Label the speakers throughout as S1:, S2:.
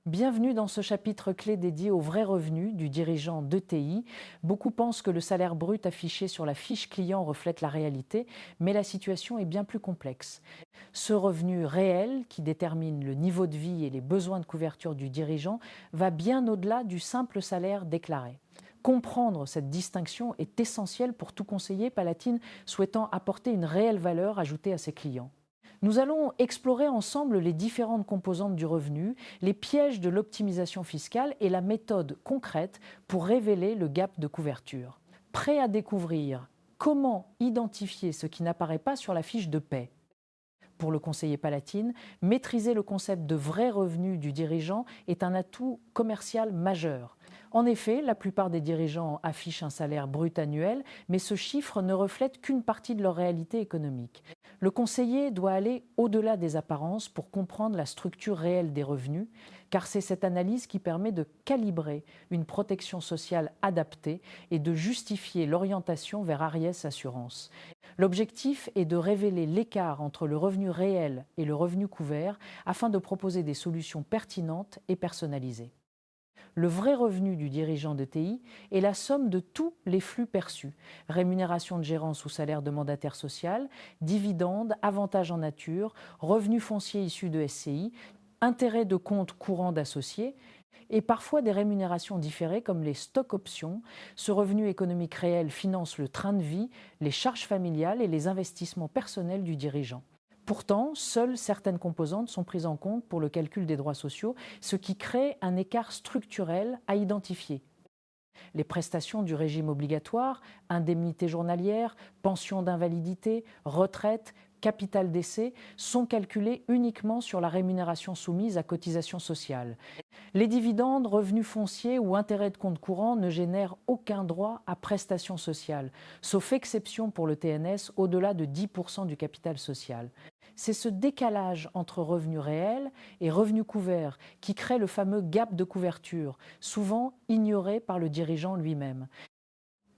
S1: Bienvenue dans ce chapitre clé dédié au vrai revenu du dirigeant d'ETI. Beaucoup pensent que le salaire brut affiché sur la fiche client reflète la réalité, mais la situation est bien plus complexe. Ce revenu réel, qui détermine le niveau de vie et les besoins de couverture du dirigeant, va bien au-delà du simple salaire déclaré. Comprendre cette distinction est essentiel pour tout conseiller palatine souhaitant apporter une réelle valeur ajoutée à ses clients. Nous allons explorer ensemble les différentes composantes du revenu, les pièges de l'optimisation fiscale et la méthode concrète pour révéler le gap de couverture. Prêt à découvrir comment identifier ce qui n'apparaît pas sur la fiche de paie? Pour le conseiller palatine, maîtriser le concept de vrai revenu du dirigeant est un atout commercial majeur. En effet, la plupart des dirigeants affichent un salaire brut annuel, mais ce chiffre ne reflète qu'une partie de leur réalité économique. Le conseiller doit aller au-delà des apparences pour comprendre la structure réelle des revenus, car c'est cette analyse qui permet de calibrer une protection sociale adaptée et de justifier l'orientation vers Ariès Assurance. L'objectif est de révéler l'écart entre le revenu réel et le revenu couvert afin de proposer des solutions pertinentes et personnalisées. Le vrai revenu du dirigeant d'ETI est la somme de tous les flux perçus: rémunération de gérance ou salaire de mandataire social, dividendes, avantages en nature, revenus fonciers issus de SCI, intérêts de compte courant d'associés et parfois des rémunérations différées comme les stocks options. Ce revenu économique réel finance le train de vie, les charges familiales et les investissements personnels du dirigeant. Pourtant, seules certaines composantes sont prises en compte pour le calcul des droits sociaux, ce qui crée un écart structurel à identifier. Les prestations du régime obligatoire, indemnités journalières, pensions d'invalidité, retraite, capital décès, sont calculées uniquement sur la rémunération soumise à cotisation sociale. Les dividendes, revenus fonciers ou intérêts de compte courant ne génèrent aucun droit à prestation sociale, sauf exception pour le TNS au-delà de 10% du capital social. C'est ce décalage entre revenus réels et revenus couverts qui crée le fameux gap de couverture, souvent ignoré par le dirigeant lui-même.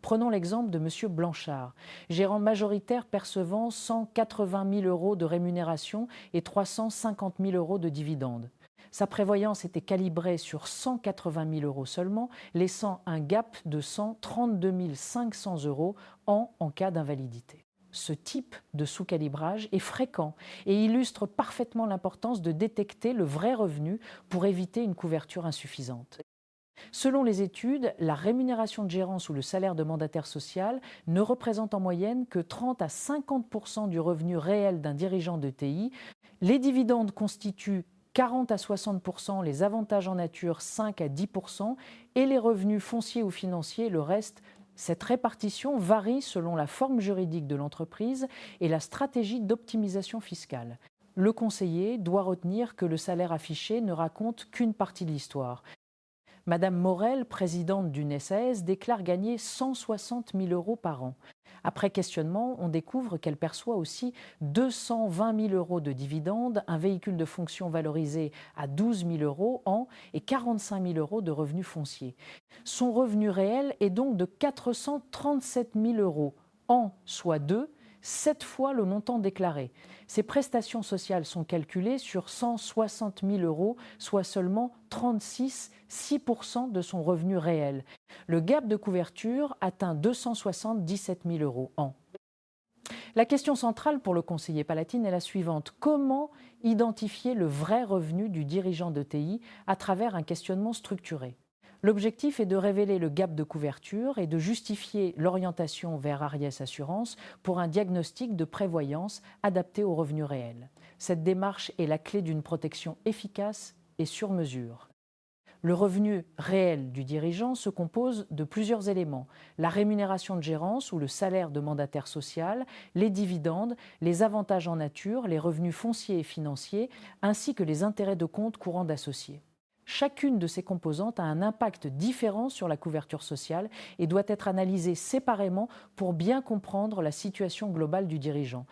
S1: Prenons l'exemple de M. Blanchard, gérant majoritaire percevant 180 000 euros de rémunération et 350 000 euros de dividendes. Sa prévoyance était calibrée sur 180 000 euros seulement, laissant un gap de 132 500 euros en cas d'invalidité. Ce type de sous-calibrage est fréquent et illustre parfaitement l'importance de détecter le vrai revenu pour éviter une couverture insuffisante. Selon les études, la rémunération de gérance ou le salaire de mandataire social ne représente en moyenne que 30 à 50% du revenu réel d'un dirigeant d'ETI. Les dividendes constituent 40 à 60%, les avantages en nature 5 à 10% et les revenus fonciers ou financiers le reste. Cette répartition varie selon la forme juridique de l'entreprise et la stratégie d'optimisation fiscale. Le conseiller doit retenir que le salaire affiché ne raconte qu'une partie de l'histoire. Madame Morel, présidente d'une SAS, déclare gagner 160 000 euros par an. Après questionnement, on découvre qu'elle perçoit aussi 220 000 euros de dividendes, un véhicule de fonction valorisé à 12 000 euros an et 45 000 euros de revenus fonciers. Son revenu réel est donc de 437 000 euros an, soit 7 fois le montant déclaré. Ces prestations sociales sont calculées sur 160 000 euros, soit seulement 6% de son revenu réel. Le gap de couverture atteint 277 000 euros an. La question centrale pour le conseiller palatine est la suivante: comment identifier le vrai revenu du dirigeant d'ETI à travers un questionnement structuré? L'objectif est de révéler le gap de couverture et de justifier l'orientation vers Ariès Assurance pour un diagnostic de prévoyance adapté aux revenus réels. Cette démarche est la clé d'une protection efficace et sur mesure. Le revenu réel du dirigeant se compose de plusieurs éléments: la rémunération de gérance ou le salaire de mandataire social, les dividendes, les avantages en nature, les revenus fonciers et financiers, ainsi que les intérêts de compte courant d'associés. Chacune de ces composantes a un impact différent sur la couverture sociale et doit être analysée séparément pour bien comprendre la situation globale du dirigeant.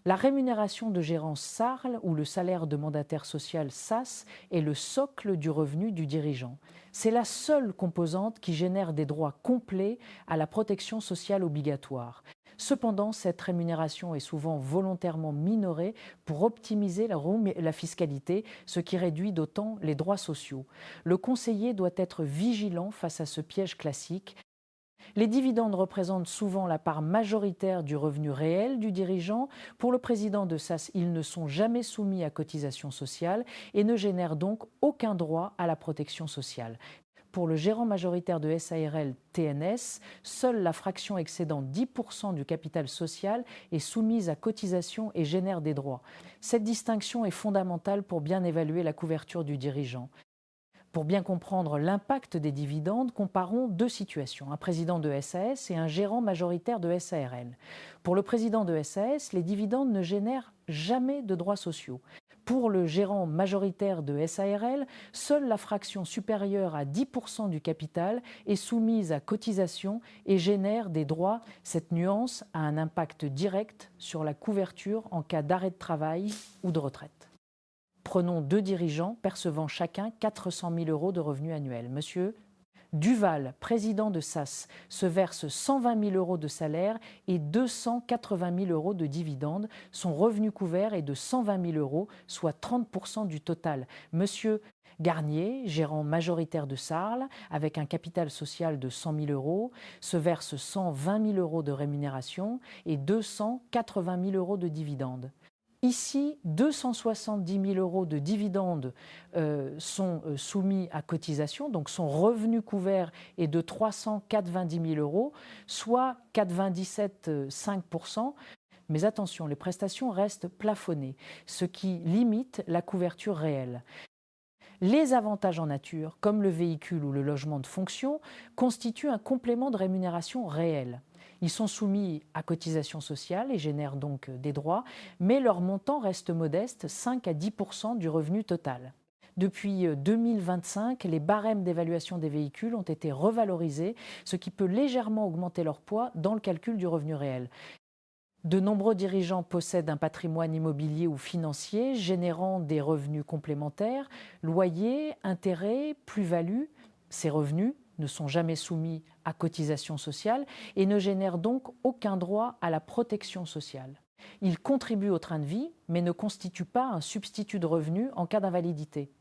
S1: La rémunération de gérance SARL ou le salaire de mandataire social SAS est le socle du revenu du dirigeant. C'est la seule composante qui génère des droits complets à la protection sociale obligatoire. Cependant, cette rémunération est souvent volontairement minorée pour optimiser la fiscalité, ce qui réduit d'autant les droits sociaux. Le conseiller doit être vigilant face à ce piège classique. Les dividendes représentent souvent la part majoritaire du revenu réel du dirigeant. Pour le président de SAS, ils ne sont jamais soumis à cotisation sociale et ne génèrent donc aucun droit à la protection sociale. Pour le gérant majoritaire de SARL TNS, seule la fraction excédant 10% du capital social est soumise à cotisation et génère des droits. Cette distinction est fondamentale pour bien évaluer la couverture du dirigeant. Pour bien comprendre l'impact des dividendes, comparons deux situations, un président de SAS et un gérant majoritaire de SARL. Pour le président de SAS, les dividendes ne génèrent jamais de droits sociaux. Pour le gérant majoritaire de SARL, seule la fraction supérieure à 10% du capital est soumise à cotisation et génère des droits. Cette nuance a un impact direct sur la couverture en cas d'arrêt de travail ou de retraite. Prenons deux dirigeants percevant chacun 400 000 € de revenus annuels. Monsieur Duval, président de SAS, se verse 120 000 € de salaire et 280 000 € de dividendes. Son revenu couvert est de 120 000 €, soit 30% du total. Monsieur Garnier, gérant majoritaire de Sarl, avec un capital social de 100 000 €, se verse 120 000 € de rémunération et 280 000 € de dividendes. Ici, 270 000 € de dividendes sont soumis à cotisation, donc son revenu couvert est de 390 000 €, soit 97,5%. Mais attention, les prestations restent plafonnées, ce qui limite la couverture réelle. Les avantages en nature, comme le véhicule ou le logement de fonction, constituent un complément de rémunération réelle. Ils sont soumis à cotisation sociale et génèrent donc des droits, mais leur montant reste modeste, 5 à 10% du revenu total. Depuis 2025, les barèmes d'évaluation des véhicules ont été revalorisés, ce qui peut légèrement augmenter leur poids dans le calcul du revenu réel. De nombreux dirigeants possèdent un patrimoine immobilier ou financier générant des revenus complémentaires, loyers, intérêts, plus-values. Ces revenus ne sont jamais soumis à cotisation sociale et ne génèrent donc aucun droit à la protection sociale. Ils contribuent au train de vie, mais ne constituent pas un substitut de revenu en cas d'invalidité.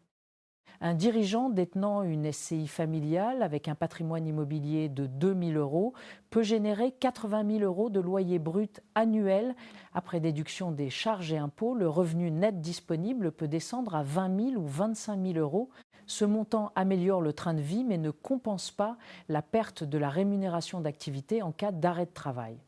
S1: Un dirigeant détenant une SCI familiale avec un patrimoine immobilier de 2 000 € peut générer 80 000 € de loyer brut annuel. Après déduction des charges et impôts, le revenu net disponible peut descendre à 20 000 ou 25 000 €. Ce montant améliore le train de vie mais ne compense pas la perte de la rémunération d'activité en cas d'arrêt de travail.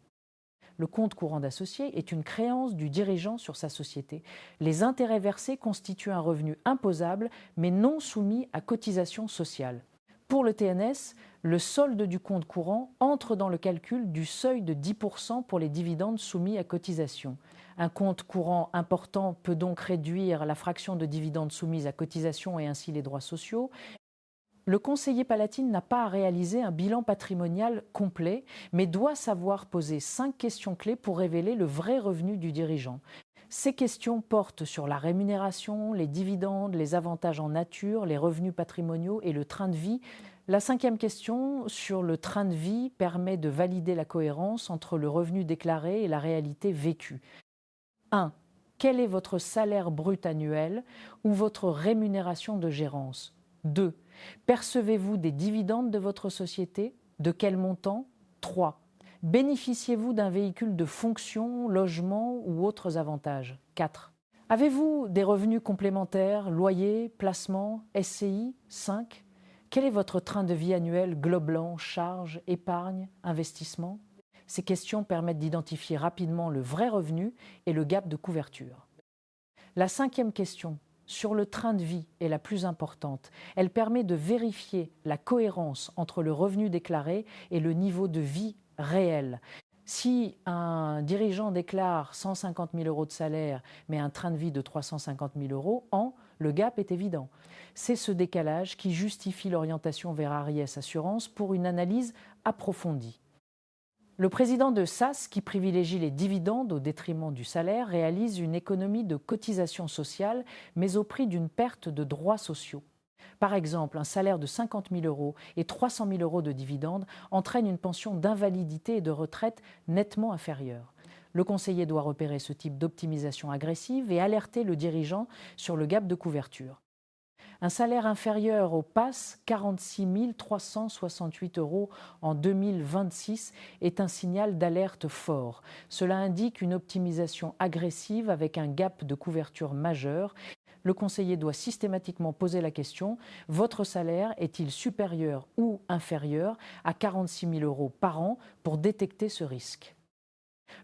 S1: Le compte courant d'associé est une créance du dirigeant sur sa société. Les intérêts versés constituent un revenu imposable, mais non soumis à cotisation sociale. Pour le TNS, le solde du compte courant entre dans le calcul du seuil de 10% pour les dividendes soumis à cotisation. Un compte courant important peut donc réduire la fraction de dividendes soumise à cotisation et ainsi les droits sociaux. Le conseiller palatine n'a pas à réaliser un bilan patrimonial complet, mais doit savoir poser 5 questions clés pour révéler le vrai revenu du dirigeant. Ces questions portent sur la rémunération, les dividendes, les avantages en nature, les revenus patrimoniaux et le train de vie. La 5e question, sur le train de vie, permet de valider la cohérence entre le revenu déclaré et la réalité vécue. 1. Quel est votre salaire brut annuel ou votre rémunération de gérance ? 2. Percevez-vous des dividendes de votre société ? De quel montant ? 3. Bénéficiez-vous d'un véhicule de fonction, logement ou autres avantages ? 4. Avez-vous des revenus complémentaires, loyers, placements, SCI ? 5. Quel est votre train de vie annuel globant, charges, épargne, investissement ? Ces questions permettent d'identifier rapidement le vrai revenu et le gap de couverture. La 5e question, sur le train de vie, est la plus importante. Elle permet de vérifier la cohérence entre le revenu déclaré et le niveau de vie réel. Si un dirigeant déclare 150 000 € de salaire, mais un train de vie de 350 000 € le gap est évident. C'est ce décalage qui justifie l'orientation vers Ariès Assurance pour une analyse approfondie. Le président de SAS, qui privilégie les dividendes au détriment du salaire, réalise une économie de cotisation sociale, mais au prix d'une perte de droits sociaux. Par exemple, un salaire de 50 000 euros et 300 000 euros de dividendes entraîne une pension d'invalidité et de retraite nettement inférieure. Le conseiller doit repérer ce type d'optimisation agressive et alerter le dirigeant sur le gap de couverture. Un salaire inférieur au PASS, 46 368 euros en 2026, est un signal d'alerte fort. Cela indique une optimisation agressive avec un gap de couverture majeur. Le conseiller doit systématiquement poser la question: votre salaire est-il supérieur ou inférieur à 46 000 euros par an pour détecter ce risque?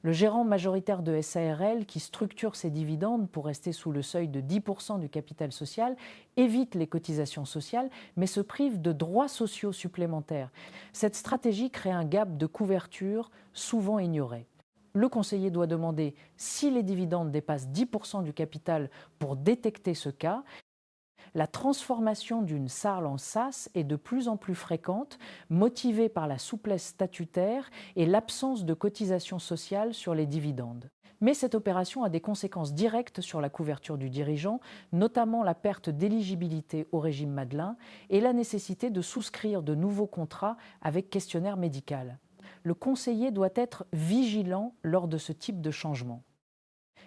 S1: Le gérant majoritaire de SARL, qui structure ses dividendes pour rester sous le seuil de 10% du capital social, évite les cotisations sociales, mais se prive de droits sociaux supplémentaires. Cette stratégie crée un gap de couverture souvent ignoré. Le conseiller doit demander si les dividendes dépassent 10% du capital pour détecter ce cas. La transformation d'une SARL en SAS est de plus en plus fréquente, motivée par la souplesse statutaire et l'absence de cotisations sociales sur les dividendes. Mais cette opération a des conséquences directes sur la couverture du dirigeant, notamment la perte d'éligibilité au régime Madelin et la nécessité de souscrire de nouveaux contrats avec questionnaire médical. Le conseiller doit être vigilant lors de ce type de changement.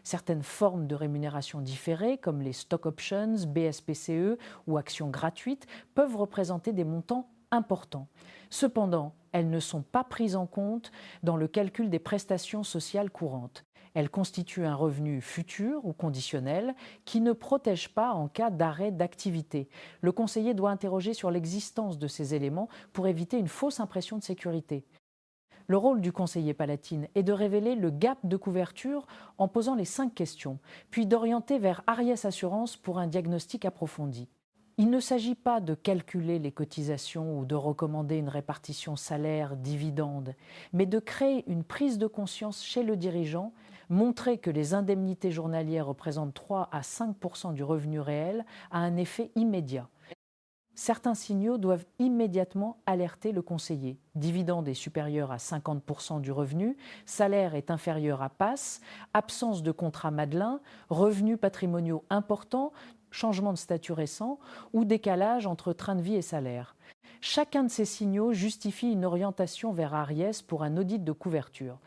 S1: Certaines formes de rémunération différées, comme les stock options, BSPCE ou actions gratuites, peuvent représenter des montants importants. Cependant, elles ne sont pas prises en compte dans le calcul des prestations sociales courantes. Elles constituent un revenu futur ou conditionnel qui ne protège pas en cas d'arrêt d'activité. Le conseiller doit interroger sur l'existence de ces éléments pour éviter une fausse impression de sécurité. Le rôle du conseiller Palatine est de révéler le gap de couverture en posant les 5 questions, puis d'orienter vers Ariès Assurance pour un diagnostic approfondi. Il ne s'agit pas de calculer les cotisations ou de recommander une répartition salaire-dividende, mais de créer une prise de conscience chez le dirigeant, montrer que les indemnités journalières représentent 3 à 5% du revenu réel a un effet immédiat. Certains signaux doivent immédiatement alerter le conseiller. Dividende est supérieur à 50% du revenu, salaire est inférieur à PASS, absence de contrat Madelin, revenus patrimoniaux importants, changement de statut récent ou décalage entre train de vie et salaire. Chacun de ces signaux justifie une orientation vers Ariès pour un audit de couverture.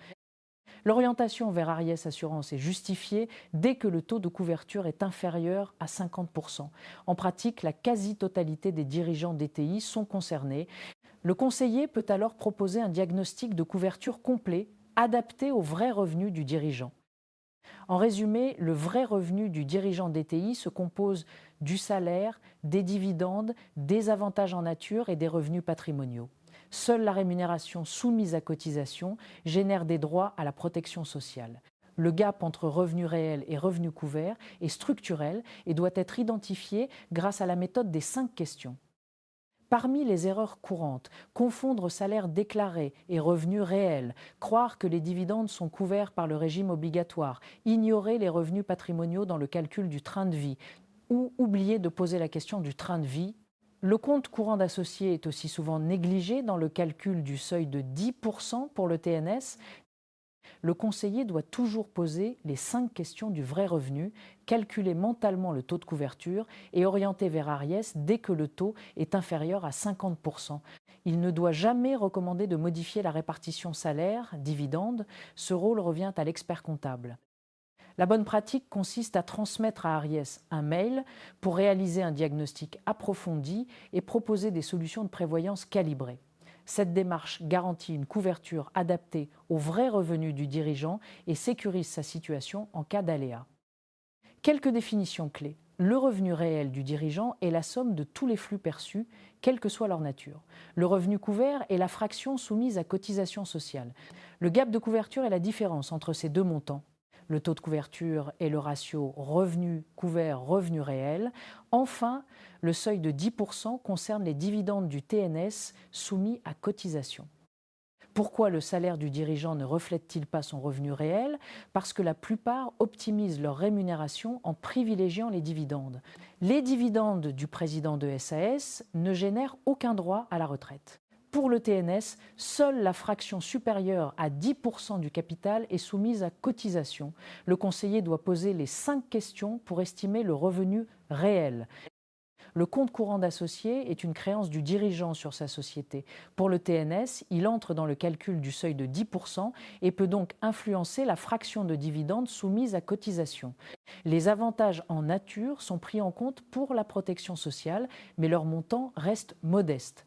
S1: L'orientation vers Ariès Assurance est justifiée dès que le taux de couverture est inférieur à 50%. En pratique, la quasi-totalité des dirigeants DTI sont concernés. Le conseiller peut alors proposer un diagnostic de couverture complet, adapté aux vrais revenus du dirigeant. En résumé, le vrai revenu du dirigeant DTI se compose du salaire, des dividendes, des avantages en nature et des revenus patrimoniaux. Seule la rémunération soumise à cotisation génère des droits à la protection sociale. Le gap entre revenus réels et revenus couverts est structurel et doit être identifié grâce à la méthode des 5 questions. Parmi les erreurs courantes, confondre salaire déclaré et revenus réels, croire que les dividendes sont couverts par le régime obligatoire, ignorer les revenus patrimoniaux dans le calcul du train de vie ou oublier de poser la question du train de vie. Le compte courant d'associé est aussi souvent négligé dans le calcul du seuil de 10% pour le TNS. Le conseiller doit toujours poser les 5 questions du vrai revenu, calculer mentalement le taux de couverture et orienter vers Ariès dès que le taux est inférieur à 50%. Il ne doit jamais recommander de modifier la répartition salaire-dividende. Ce rôle revient à l'expert comptable. La bonne pratique consiste à transmettre à Ariès un mail pour réaliser un diagnostic approfondi et proposer des solutions de prévoyance calibrées. Cette démarche garantit une couverture adaptée aux vrais revenus du dirigeant et sécurise sa situation en cas d'aléa. Quelques définitions clés. Le revenu réel du dirigeant est la somme de tous les flux perçus, quelle que soit leur nature. Le revenu couvert est la fraction soumise à cotisation sociale. Le gap de couverture est la différence entre ces deux montants. Le taux de couverture est le ratio revenu couvert-revenu réel. Enfin, le seuil de 10% concerne les dividendes du TNS soumis à cotisation. Pourquoi le salaire du dirigeant ne reflète-t-il pas son revenu réel? Parce que la plupart optimisent leur rémunération en privilégiant les dividendes. Les dividendes du président de SAS ne génèrent aucun droit à la retraite. Pour le TNS, seule la fraction supérieure à 10% du capital est soumise à cotisation. Le conseiller doit poser les 5 questions pour estimer le revenu réel. Le compte courant d'associé est une créance du dirigeant sur sa société. Pour le TNS, il entre dans le calcul du seuil de 10% et peut donc influencer la fraction de dividende soumise à cotisation. Les avantages en nature sont pris en compte pour la protection sociale, mais leur montant reste modeste.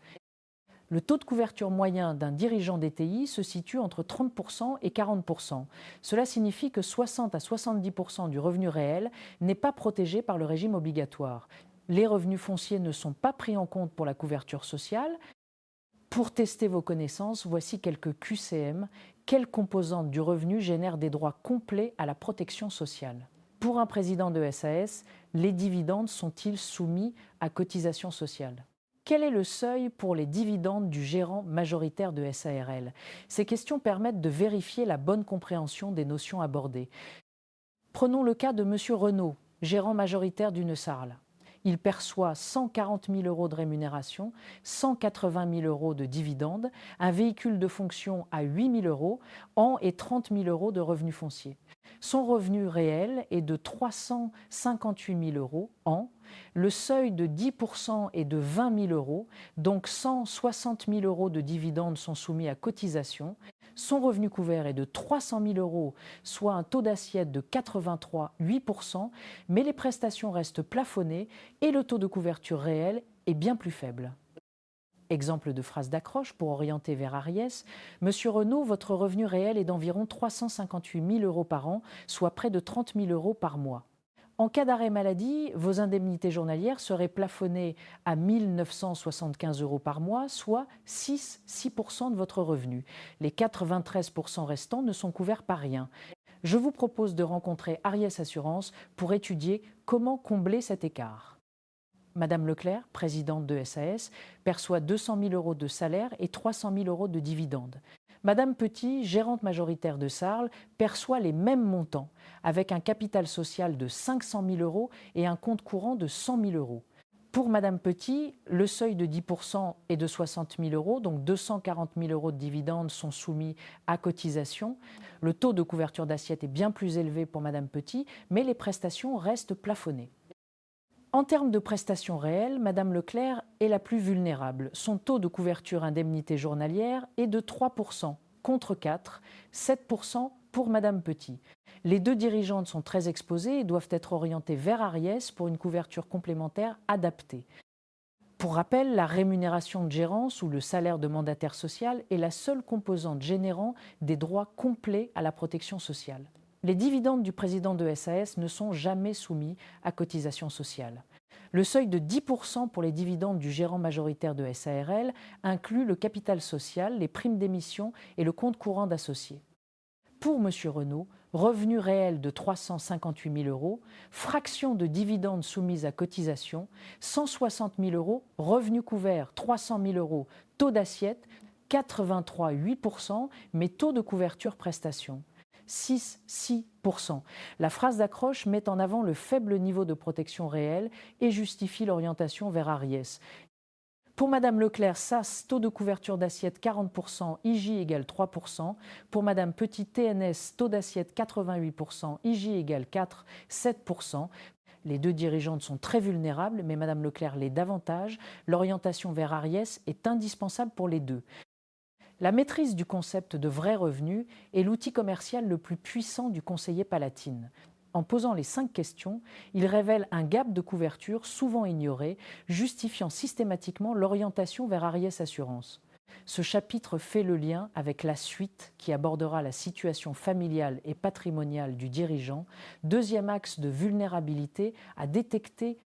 S1: Le taux de couverture moyen d'un dirigeant DTI se situe entre 30% et 40%. Cela signifie que 60 à 70% du revenu réel n'est pas protégé par le régime obligatoire. Les revenus fonciers ne sont pas pris en compte pour la couverture sociale. Pour tester vos connaissances, voici quelques QCM. Quelles composantes du revenu génèrent des droits complets à la protection sociale? Pour un président de SAS, les dividendes sont-ils soumis à cotisation sociale? Quel est le seuil pour les dividendes du gérant majoritaire de SARL? Ces questions permettent de vérifier la bonne compréhension des notions abordées. Prenons le cas de M. Renaud, gérant majoritaire d'une SARL. Il perçoit 140 000 € de rémunération, 180 000 € de dividendes, un véhicule de fonction à 8 000 € an et 30 000 € de revenus fonciers. Son revenu réel est de 358 000 € an. Le seuil de 10% est de 20 000 €, donc 160 000 € de dividendes sont soumis à cotisation. Son revenu couvert est de 300 000 €, soit un taux d'assiette de 83,8%, mais les prestations restent plafonnées et le taux de couverture réel est bien plus faible. Exemple de phrase d'accroche pour orienter vers Ariès. Monsieur Renaud, votre revenu réel est d'environ 358 000 € par an, soit près de 30 000 € par mois. En cas d'arrêt maladie, vos indemnités journalières seraient plafonnées à 1 975 € par mois, soit 6% de votre revenu. Les 93% restants ne sont couverts par rien. Je vous propose de rencontrer Ariès Assurance pour étudier comment combler cet écart. Madame Leclerc, présidente de SAS, perçoit 200 000 € de salaire et 300 000 € de dividendes. Madame Petit, gérante majoritaire de Sarl, perçoit les mêmes montants, avec un capital social de 500 000 € et un compte courant de 100 000 €. Pour Madame Petit, le seuil de 10% est de 60 000 €, donc 240 000 € de dividendes sont soumis à cotisation. Le taux de couverture d'assiette est bien plus élevé pour Madame Petit, mais les prestations restent plafonnées. En termes de prestations réelles, Madame Leclerc est la plus vulnérable. Son taux de couverture indemnité journalière est de 3%, contre 4, 7% pour Madame Petit. Les deux dirigeantes sont très exposées et doivent être orientées vers Ariès pour une couverture complémentaire adaptée. Pour rappel, la rémunération de gérance ou le salaire de mandataire social est la seule composante générant des droits complets à la protection sociale. Les dividendes du président de SAS ne sont jamais soumis à cotisation sociale. Le seuil de 10% pour les dividendes du gérant majoritaire de SARL inclut le capital social, les primes d'émission et le compte courant d'associés. Pour M. Renaud, revenu réel de 358 000 €, fraction de dividendes soumise à cotisation, 160 000 €, revenu couvert 300 000 €, taux d'assiette 83,8%, mais taux de couverture prestation 6%. La phrase d'accroche met en avant le faible niveau de protection réelle et justifie l'orientation vers Ariès. Pour Madame Leclerc, SAS, taux de couverture d'assiette 40%, IJ égale 3%. Pour Madame Petit, TNS, taux d'assiette 88%, IJ égale 4, 7%. Les deux dirigeantes sont très vulnérables, mais Madame Leclerc l'est davantage. L'orientation vers Ariès est indispensable pour les deux. La maîtrise du concept de vrai revenu est l'outil commercial le plus puissant du conseiller palatine. En posant les 5 questions, il révèle un gap de couverture souvent ignoré, justifiant systématiquement l'orientation vers Ariès Assurance. Ce chapitre fait le lien avec la suite qui abordera la situation familiale et patrimoniale du dirigeant, deuxième axe de vulnérabilité à détecter